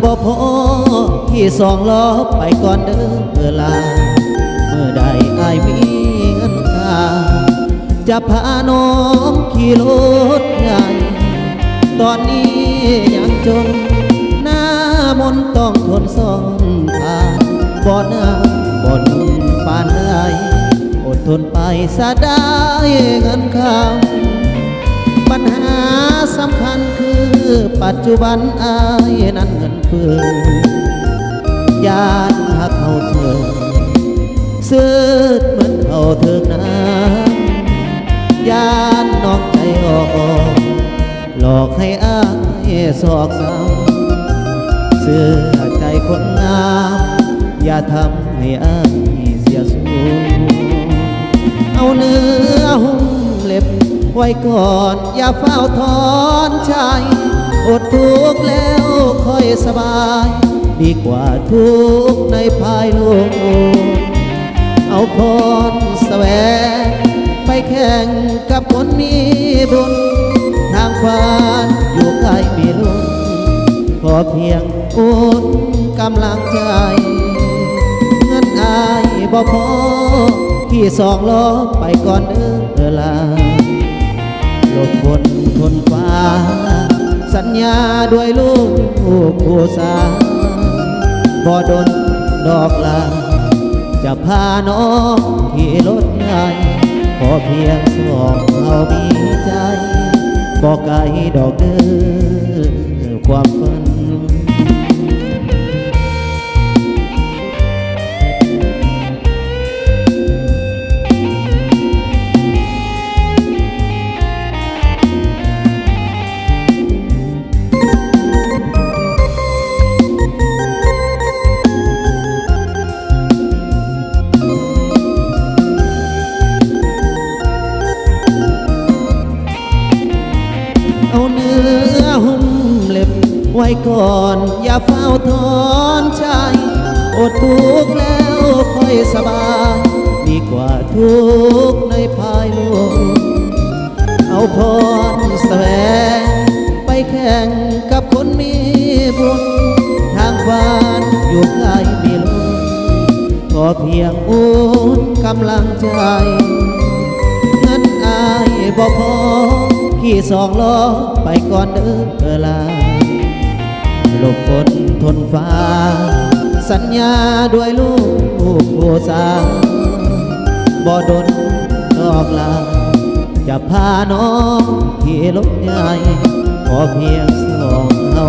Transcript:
บ่พอขี่สองล้อไปก่อนเด้อเมื่อลาเมื่อใดอายมีเงินค่าจะพาน้องขี่รถใหญ่ตอนนี้ยังจนหน้ามนต้องทนซ้อนทางบ่หน้าบ่นุนปานใดอดทนไปซะได้เงินคำปัญหาสำคัญคือปัจจุบันอายนั้นเงินเฟือยานหากเขาเธอซื้อเหมือนเขาเถิกน้ำยานนอกใจออกหลอกให้อายสอกซ้ำเสื้อใจคนงามอย่าทำให้อายเสียสูญเอาเนื้อหุ้มเล็บไว้ก่อนอย่าเฝ้าถอนใจอดทุกข์แล้วค่อยสบายดีกว่าทุกข์ในภายโลกเอาพรแสวงไปแข่งกับคนมีบุญทางฝันอยู่ใกล้มีลุ้นขอเพียงอุ่นกำลังใจเงินอายบ่พอขี่สองล้อไปก่อนเด้อลาหลบฝนทนฟ้าสัญญาด้วยลูกผู้สาบ่ดนดอกลาจะพาน้องขี่รถใหญ่ขอเพียงสองเรามีใจบอกไกลดอกเด้อความฝันเอาเนื้อหุ้มเล็บไว้ก่อนอย่าเฝ้าถอนใจอดทุกข์แล้วค่อยสบายดีกว่าทุกข์ในภายโลกเอาพรแสวงไปแข่งกับคนมีบุญทางบ้านอยู่ใกล้มีลุ้นขอเพียงอุ่นกำลังใจเงินอายบ่พอขี่สองล้อไปก่อนเด้อลาหลบฝนทนฟ้าสัญญาด้วยลูกผู้สาบ่ดนดอกลาจะพาน้องขี่รถใหญ่ขอเพียงสองเอา